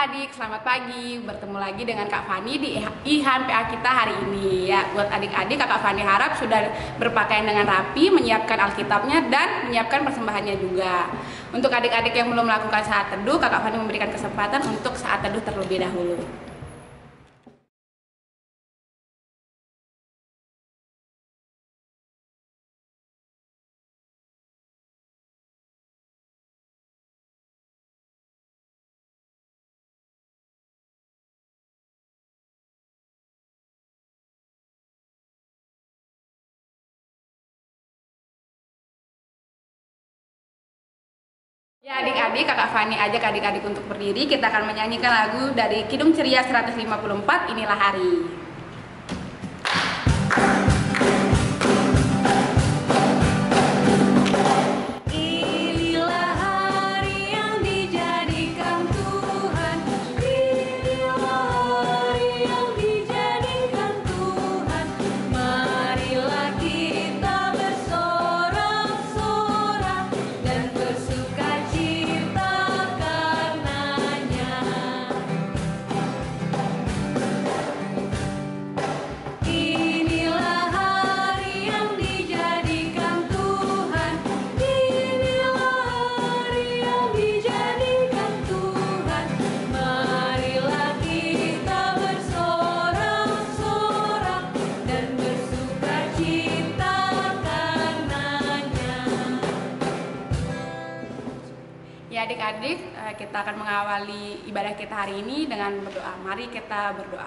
adik-adik, selamat pagi. Bertemu lagi dengan Kak Fani di IHAN PA kita hari ini. Ya, buat adik-adik, Kak Fani harap sudah berpakaian dengan rapi, menyiapkan Alkitabnya dan menyiapkan persembahannya juga. Untuk adik-adik yang belum melakukan saat teduh, Kak Fani memberikan kesempatan untuk saat teduh terlebih dahulu. Ya adik-adik, Kakak Fani ajak adik-adik untuk berdiri. Kita akan menyanyikan lagu dari Kidung Ceria 154, Inilah Hari. Ya adik-adik, kita akan mengawali ibadah kita hari ini dengan berdoa. Mari kita berdoa.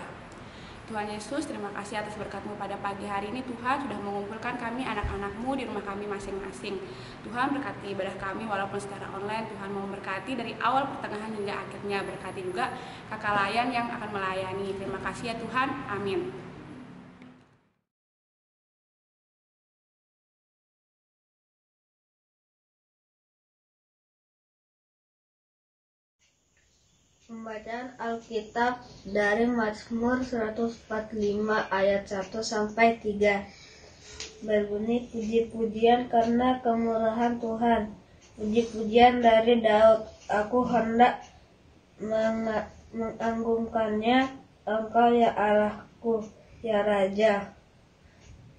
Tuhan Yesus, terima kasih atas berkat-Mu pada pagi hari ini. Tuhan sudah mengumpulkan kami anak-anak-Mu di rumah kami masing-masing. Tuhan berkati ibadah kami walaupun secara online. Tuhan mau berkati dari awal, pertengahan hingga akhirnya. Berkati juga kakak layan yang akan melayani. Terima kasih ya Tuhan. Amin. Pembacaan Alkitab dari Mazmur 145 ayat 1 sampai 3. Berbunyi, puji-pujian karena kemurahan Tuhan. Puji-pujian dari Daud. Aku hendak mengagungkannya, Engkau ya Allahku, ya Raja.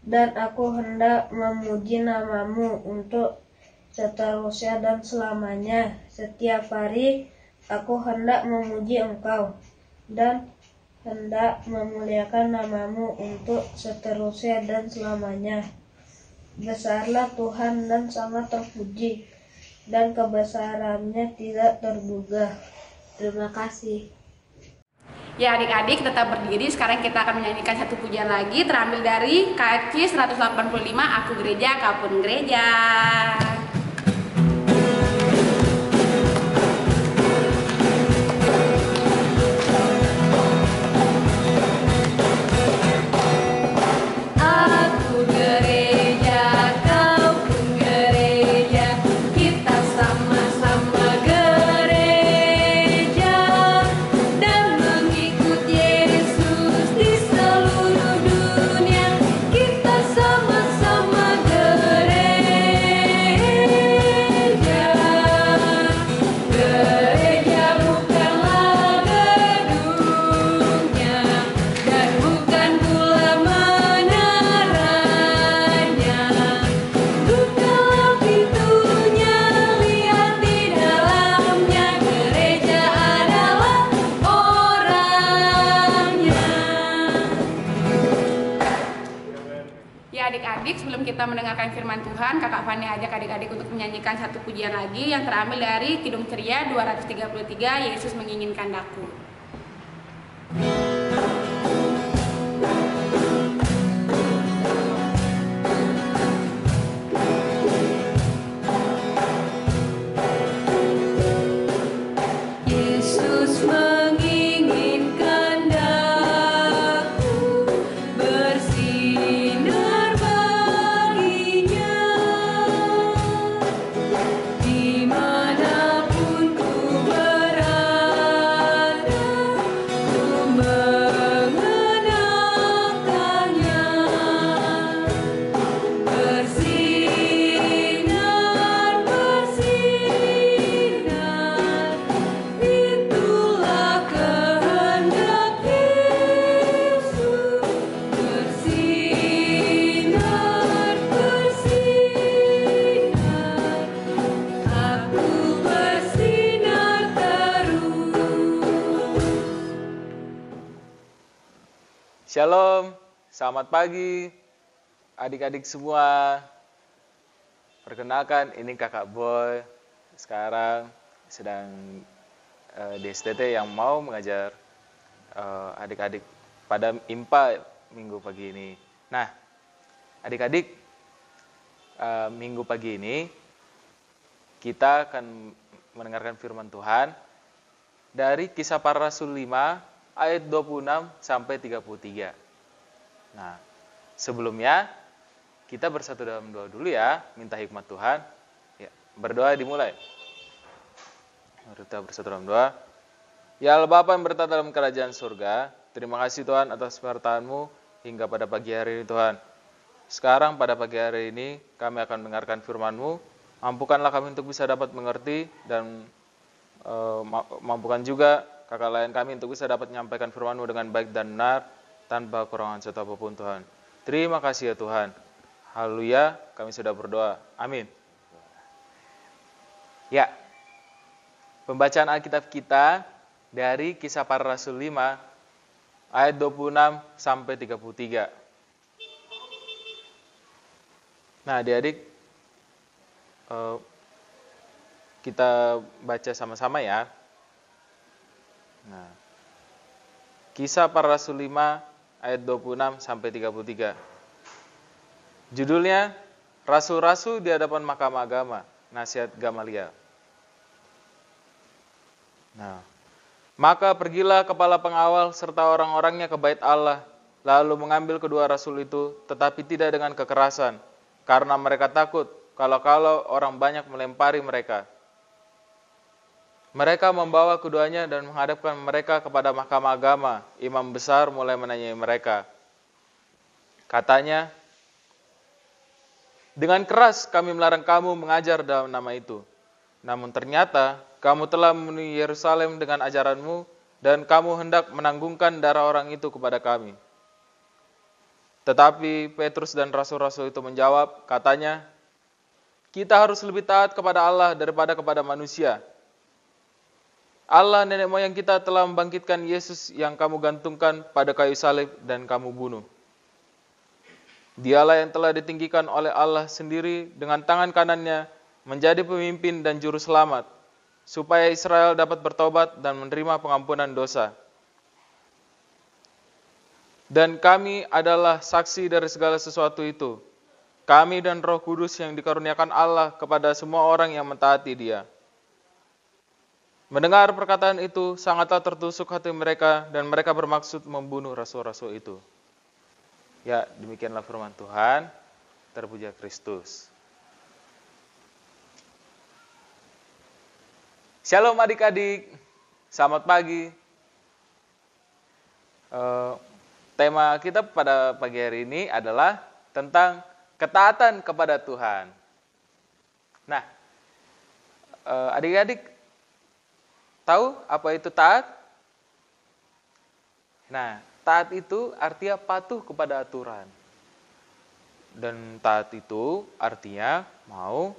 Dan aku hendak memuji namamu untuk seterusnya dan selamanya. Setiap hari aku hendak memuji Engkau dan hendak memuliakan namamu untuk seterusnya dan selamanya. Besarlah Tuhan dan sangat terpuji, dan kebesarannya tidak terduga. Terima kasih. Ya adik-adik, tetap berdiri. Sekarang kita akan menyanyikan satu pujian lagi, terambil dari KC 185, Aku Gereja, Kau Pun Gereja. Adik-adik, sebelum kita mendengarkan firman Tuhan, Kakak Fani ajak adik-adik untuk menyanyikan satu pujian lagi yang terambil dari Kidung Ceria 233, Yesus Menginginkan Daku. Dimanapun ku berada, Shalom, selamat pagi adik-adik semua. Perkenalkan, ini kakak Boy. Sekarang sedang di STT yang mau mengajar adik-adik pada IMPA minggu pagi ini. Nah, adik-adik, minggu pagi ini kita akan mendengarkan firman Tuhan dari Kisah Para Rasul 5 ayat 26 sampai 33. Nah, sebelumnya kita bersatu dalam doa dulu ya, minta hikmat Tuhan. Ya, berdoa dimulai. Kita bersatu dalam doa. Ya Allah Bapa yang bertata dalam kerajaan surga, terima kasih Tuhan atas penyertaan-Mu hingga pada pagi hari ini Tuhan. Sekarang pada pagi hari ini kami akan mendengarkan firman-Mu. Mampukanlah kami untuk bisa dapat mengerti dan mampukan juga kakak lain kami untuk bisa dapat menyampaikan firman-Mu dengan baik dan benar tanpa kurangan satu apapun Tuhan. Terima kasih ya Tuhan. Haleluya, kami sudah berdoa. Amin. Ya, pembacaan Alkitab kita dari Kisah Para Rasul 5 ayat 26 sampai 33. Nah, adik-adik, kita baca sama-sama ya. Nah, Kisah Para Rasul 5 ayat 26 sampai 33. Judulnya Rasul-rasul di hadapan Mahkamah Agama, nasihat Gamaliel. Nah, maka pergilah kepala pengawal serta orang-orangnya ke bait Allah, lalu mengambil kedua rasul itu, tetapi tidak dengan kekerasan, karena mereka takut kalau orang banyak melempari mereka. Mereka membawa keduanya dan menghadapkan mereka kepada Mahkamah Agama. Imam besar mulai menanyai mereka. Katanya, dengan keras kami melarang kamu mengajar dalam nama itu. Namun ternyata kamu telah memenuhi Yerusalem dengan ajaranmu dan kamu hendak menanggungkan darah orang itu kepada kami. Tetapi Petrus dan rasul-rasul itu menjawab, katanya, kita harus lebih taat kepada Allah daripada kepada manusia. Allah nenek moyang kita telah membangkitkan Yesus yang kamu gantungkan pada kayu salib dan kamu bunuh. Dialah yang telah ditinggikan oleh Allah sendiri dengan tangan kanannya menjadi pemimpin dan juru selamat, supaya Israel dapat bertobat dan menerima pengampunan dosa. Dan kami adalah saksi dari segala sesuatu itu. Kami dan Roh Kudus yang dikaruniakan Allah kepada semua orang yang mentaati Dia. Mendengar perkataan itu, sangatlah tertusuk hati mereka dan mereka bermaksud membunuh rasul-rasul itu. Ya, demikianlah firman Tuhan. Terpuji Kristus. Shalom adik-adik, selamat pagi. Tema kita pada pagi hari ini adalah tentang ketaatan kepada Tuhan. Nah, adik-adik tahu apa itu taat? Nah, taat itu artinya patuh kepada aturan. Dan taat itu artinya mau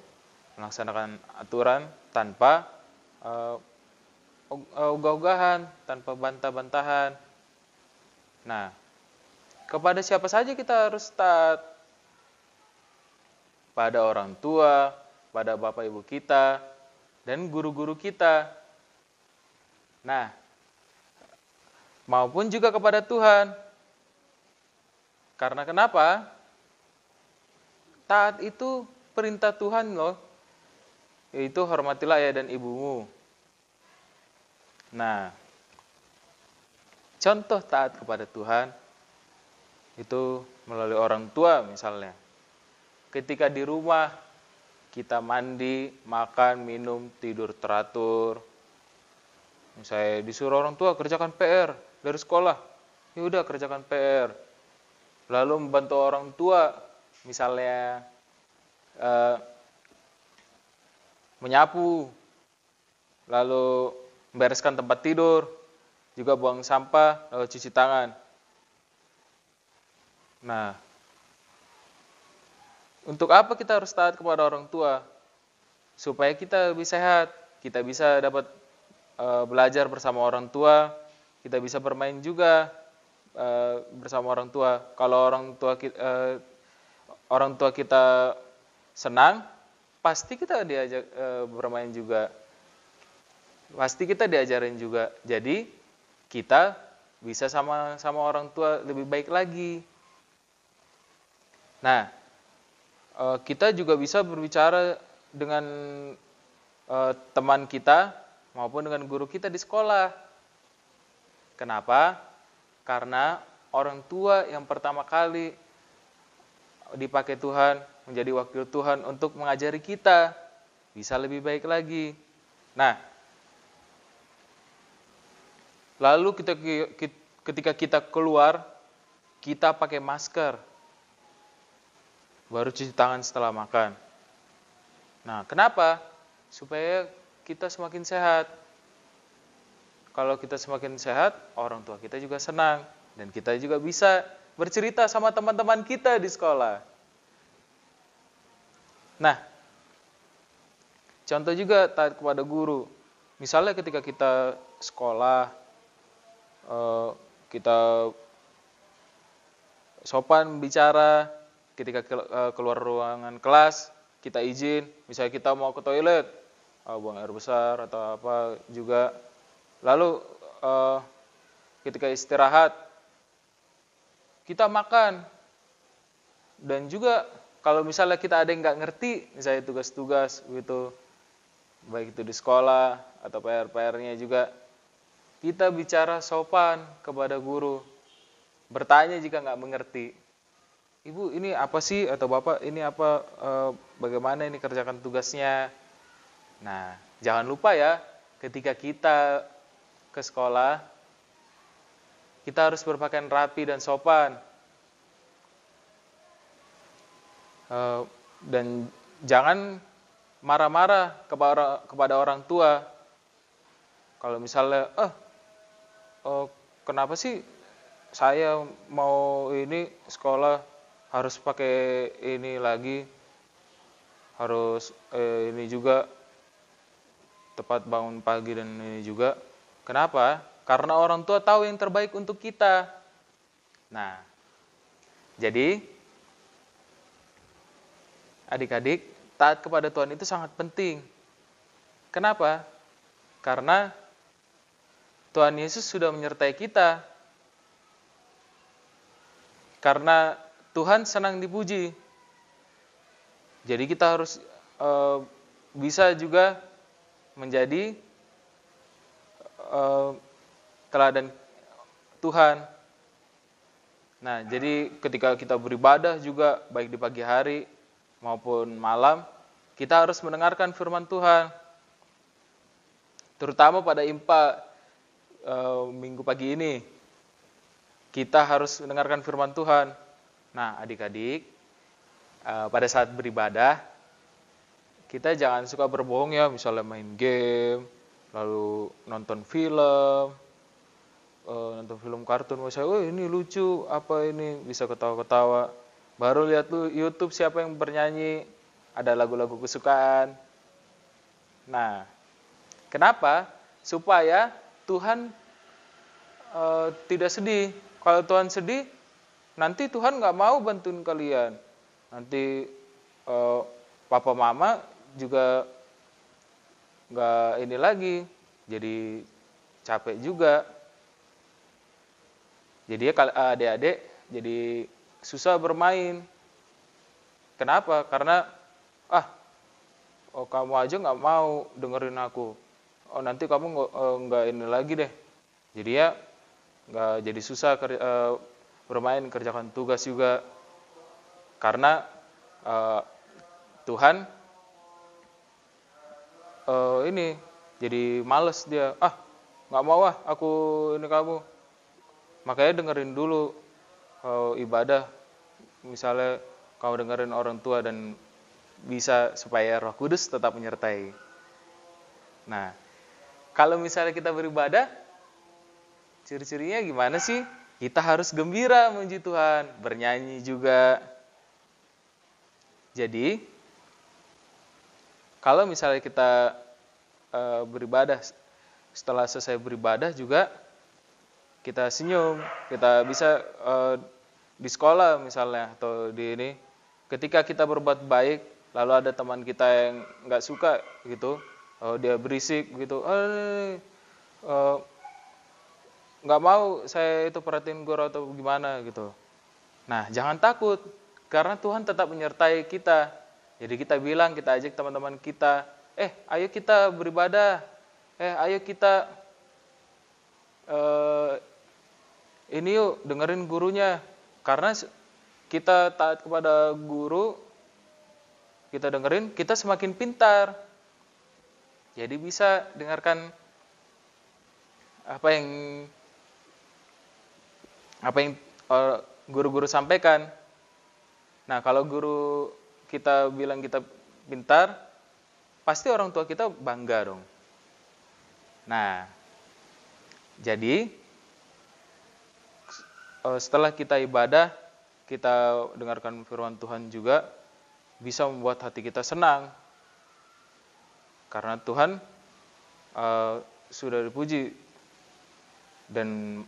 melaksanakan aturan tanpa ogah-ogahan, tanpa bantah-bantahan. Nah, kepada siapa saja kita harus taat? Pada orang tua, pada bapak ibu kita, dan guru-guru kita. Nah, maupun juga kepada Tuhan. Karena kenapa? Taat itu perintah Tuhan loh. Yaitu hormatilah ayah dan ibumu. Nah, contoh taat kepada Tuhan itu melalui orang tua misalnya. Ketika di rumah kita mandi, makan, minum, tidur teratur. Misalnya disuruh orang tua kerjakan PR dari sekolah. Ya udah kerjakan PR. Lalu membantu orang tua misalnya menyapu, lalu membereskan tempat tidur, juga buang sampah, lalu cuci tangan. Nah, untuk apa kita harus taat kepada orang tua? Supaya kita lebih sehat, kita bisa dapat belajar bersama orang tua, kita bisa bermain juga bersama orang tua. Kalau orang tua kita senang, pasti kita diajak bermain juga. Pasti kita diajarin juga. Jadi kita bisa sama orang tua lebih baik lagi. Nah, kita juga bisa berbicara dengan teman kita maupun dengan guru kita di sekolah. Kenapa? Karena orang tua yang pertama kali dipakai Tuhan menjadi wakil Tuhan untuk mengajari kita bisa lebih baik lagi. Nah, lalu ketika kita keluar, kita pakai masker, baru cuci tangan setelah makan. Nah, kenapa? Supaya kita semakin sehat. Kalau kita semakin sehat, orang tua kita juga senang. Dan kita juga bisa bercerita sama teman-teman kita di sekolah. Nah, contoh juga taat kepada guru. Misalnya ketika kita sekolah, kita sopan bicara, ketika keluar ruangan kelas, kita izin, misalnya kita mau ke toilet, buang air besar atau apa juga. Lalu ketika istirahat, kita makan. Dan juga kalau misalnya kita ada yang nggak ngerti, misalnya tugas-tugas gitu, baik itu di sekolah atau PR-PR-nya juga, kita bicara sopan kepada guru. Bertanya jika nggak mengerti. Ibu, ini apa sih? Atau Bapak, ini apa? Bagaimana ini kerjakan tugasnya? Nah, jangan lupa ya, ketika kita ke sekolah, kita harus berpakaian rapi dan sopan. Dan jangan marah-marah kepada orang tua. Kalau misalnya, kenapa sih saya mau ini sekolah harus pakai ini lagi, harus ini juga tepat bangun pagi dan ini juga. Kenapa? Karena orang tua tahu yang terbaik untuk kita. Nah, jadi adik-adik, taat kepada Tuhan itu sangat penting. Kenapa? Karena Tuhan Yesus sudah menyertai kita. Karena Tuhan senang dipuji. Jadi kita harus bisa juga menjadi teladan Tuhan. Nah, jadi ketika kita beribadah juga, baik di pagi hari maupun malam, kita harus mendengarkan firman Tuhan. Terutama pada IMPA minggu pagi ini, kita harus mendengarkan firman Tuhan. Nah, adik-adik, pada saat beribadah, kita jangan suka berbohong ya, misalnya main game, lalu nonton film kartun, misalnya, ini lucu, apa ini, bisa ketawa-ketawa. Baru lihat YouTube siapa yang bernyanyi, ada lagu-lagu kesukaan. Nah, kenapa? Supaya Tuhan tidak sedih. Kalau Tuhan sedih, nanti Tuhan nggak mau bantuin kalian. Nanti papa mama juga nggak ini lagi, jadi capek juga. Jadi adik-adik jadi susah bermain. Kenapa? Karena kamu aja nggak mau dengerin aku. Nanti kamu nggak ini lagi deh. Jadi ya nggak jadi susah bermain, kerjakan tugas juga. Karena Tuhan ini jadi males dia. Nggak mau aku ini kamu. Makanya dengerin dulu ibadah. Misalnya kamu dengerin orang tua dan bisa supaya Roh Kudus tetap menyertai. Nah, kalau misalnya kita beribadah, ciri-cirinya gimana sih? Kita harus gembira memuji Tuhan, bernyanyi juga. Jadi, kalau misalnya kita beribadah, setelah selesai beribadah juga, kita senyum, kita bisa di sekolah misalnya atau di ini, ketika kita berbuat baik, lalu ada teman kita yang nggak suka gitu, dia berisik gitu, nggak mau saya itu perhatiin guru atau gimana gitu. Nah, jangan takut, karena Tuhan tetap menyertai kita. Jadi kita bilang, kita ajak teman-teman kita, ayo kita beribadah, ayo kita ini yuk dengerin gurunya. Karena kita taat kepada guru, kita dengerin, kita semakin pintar. Jadi bisa dengarkan apa yang guru-guru sampaikan. Nah, kalau guru kita bilang kita pintar, pasti orang tua kita bangga dong. Nah, jadi setelah kita ibadah, kita dengarkan firman Tuhan juga bisa membuat hati kita senang. Karena Tuhan sudah dipuji dan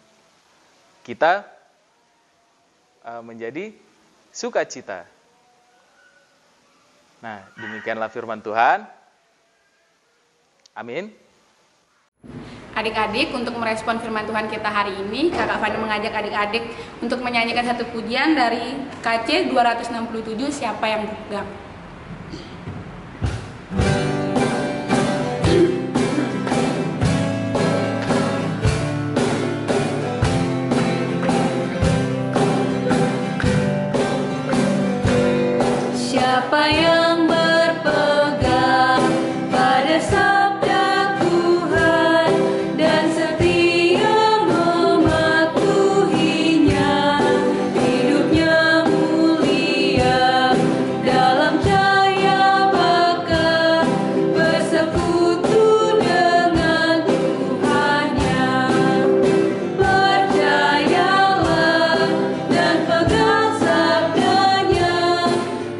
kita menjadi sukacita. Nah, demikianlah firman Tuhan. Amin. Adik-adik, untuk merespon firman Tuhan kita hari ini, Kakak Fani mengajak adik-adik untuk menyanyikan satu pujian dari KC 267, Siapa yang Berpegang. Siapa yang berpegang pada sabda Tuhan dan setia mematuhinya, hidupnya mulia dalam cahaya bakar, bersekutu dengan Tuhannya. Percayalah dan pegang sabdanya,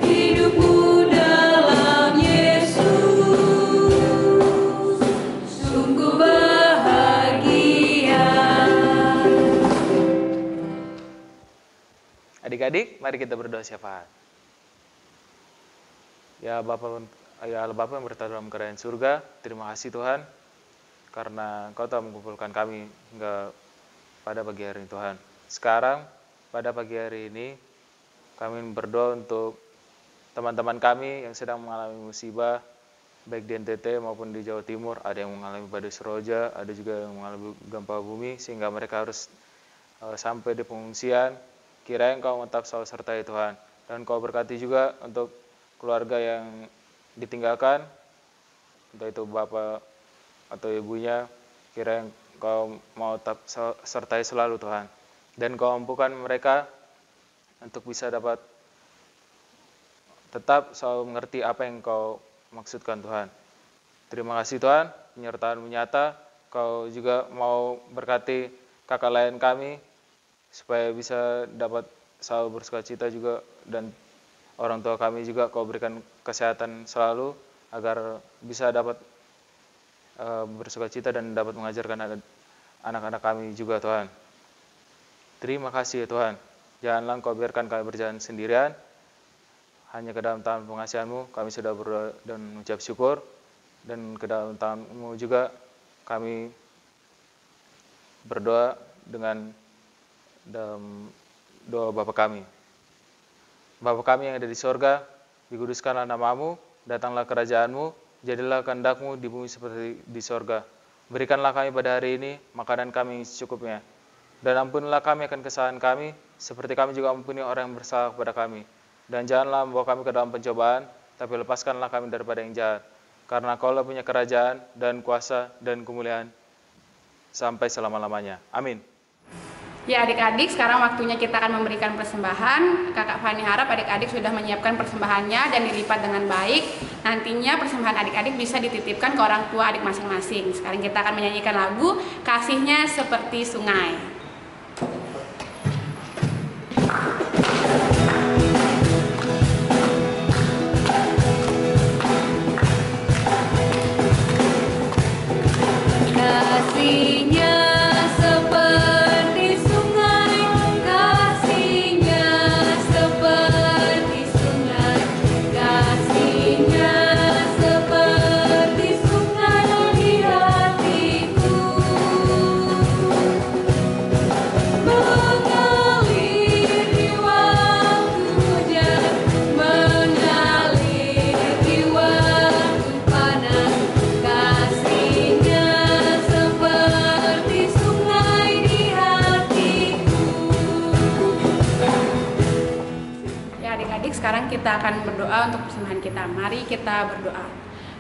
hidupmu dalam Yesus sungguh bahagia. Adik-adik, mari kita berdoa syafaat. Ya Allah Bapa yang berada dalam kerajaan surga, terima kasih Tuhan, karena Engkau telah mengumpulkan kami hingga pada pagi hari ini Tuhan. Sekarang, pada pagi hari ini, kami berdoa untuk teman-teman kami yang sedang mengalami musibah, baik di NTT maupun di Jawa Timur. Ada yang mengalami badai seroja, ada juga yang mengalami gempa bumi, sehingga mereka harus sampai di pengungsian. Kiranya Engkau tetap selalu sertai Tuhan. Dan Engkau berkati juga untuk keluarga yang ditinggalkan, entah itu bapak atau ibunya. Kiranya Engkau mau tetap sertai selalu Tuhan. Dan Engkau mampukan mereka untuk bisa dapat tetap selalu mengerti apa yang Engkau maksudkan Tuhan. Terima kasih Tuhan, penyertaan nyata. Kau juga mau berkati kakak lain kami, supaya bisa dapat selalu bersukacita juga, dan orang tua kami juga Kau berikan kesehatan selalu, agar bisa dapat bersukacita dan dapat mengajarkan anak-anak kami juga Tuhan. Terima kasih ya Tuhan. Janganlah Kau biarkan kami berjalan sendirian, hanya ke dalam tangan pengasihan-Mu kami sudah berdoa dan mengucap syukur, dan ke dalam tangan-Mu juga kami berdoa dengan dalam doa Bapa kami. Bapa kami yang ada di sorga, dikuduskanlah nama-Mu, datanglah kerajaan-Mu, jadilah kehendak-Mu di bumi seperti di sorga. Berikanlah kami pada hari ini makanan kami secukupnya, dan ampunilah kami akan kesalahan kami, seperti kami juga ampuni orang yang bersalah kepada kami. Dan janganlah membawa kami ke dalam pencobaan, tapi lepaskanlah kami daripada yang jahat. Karena Kaulah punya kerajaan dan kuasa dan kemuliaan sampai selama-lamanya. Amin. Ya adik-adik, sekarang waktunya kita akan memberikan persembahan. Kakak Fani harap adik-adik sudah menyiapkan persembahannya dan dilipat dengan baik. Nantinya persembahan adik-adik bisa dititipkan ke orang tua adik masing-masing. Sekarang kita akan menyanyikan lagu Kasihnya Seperti Sungai. Kasihnya seperti kita akan berdoa untuk persembahan kita. Mari kita berdoa.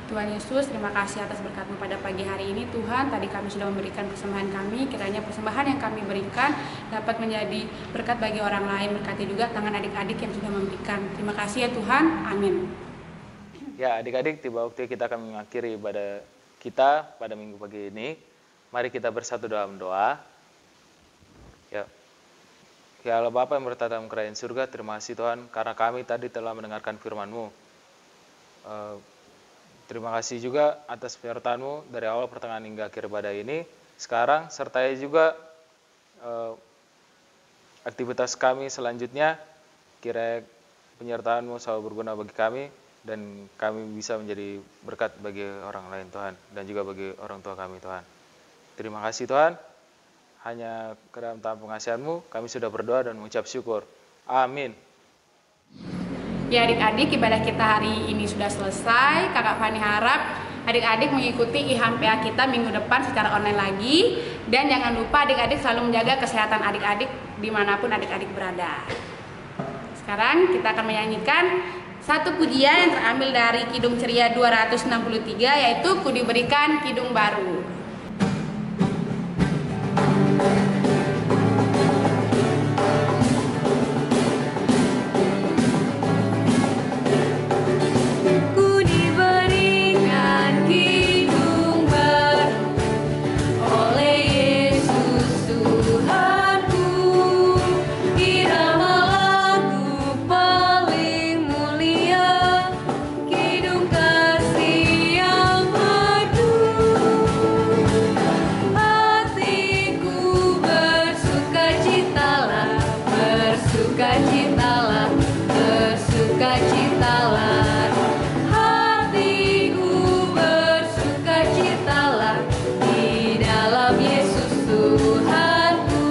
Tuhan Yesus, terima kasih atas berkat-Mu pada pagi hari ini. Tuhan, tadi kami sudah memberikan persembahan kami. Kiranya persembahan yang kami berikan dapat menjadi berkat bagi orang lain. Berkati juga tangan adik-adik yang sudah memberikan. Terima kasih ya Tuhan. Amin. Ya, adik-adik, tiba waktu kita akan mengakhiri ibadah kita pada minggu pagi ini. Mari kita bersatu dalam doa. Ya. Ya Allah Bapa yang bertata dalam kerajaan surga, terima kasih Tuhan karena kami tadi telah mendengarkan firman-Mu. Terima kasih juga atas penyertaan-Mu dari awal pertengahan hingga akhir ibadah ini. Sekarang sertai juga aktivitas kami selanjutnya. Kiranya penyertaan-Mu selalu berguna bagi kami dan kami bisa menjadi berkat bagi orang lain Tuhan dan juga bagi orang tua kami Tuhan. Terima kasih Tuhan. Hanya ke dalam tangan pengasihan-Mu kami sudah berdoa dan mengucap syukur. Amin. Ya adik-adik, ibadah kita hari ini sudah selesai. Kakak Fani harap adik-adik mengikuti IHAMPA kita minggu depan secara online lagi. Dan jangan lupa adik-adik selalu menjaga kesehatan adik-adik dimanapun adik-adik berada. Sekarang kita akan menyanyikan satu pujian yang terambil dari Kidung Ceria 263, yaitu Ku Diberikan Kidung Baru. Ku diberikan kidung baru oleh Yesus Tuhanku, irama lagu paling mulia, kidung kasih yang merdu. Hatiku bersukacitalah, bersukacitalah, bersukacitalah. Hatiku bersukacitalah di dalam Yesus Tuhanku.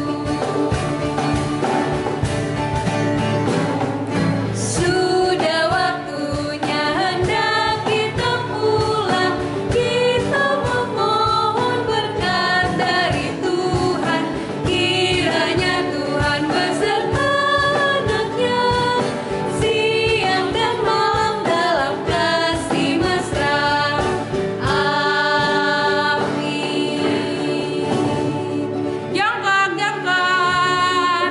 Sudah waktunya hendak kita pulang, kita memohon berkat dari Tuhan. Kiranya Tuhan beserta anaknya, siang dan malam dalam kasih mesra. Amin. Jongkok, jongkok.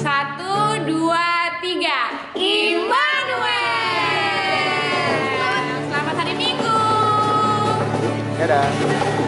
1, 2, 3. Immanuel. Selamat hari Minggu. Dadah.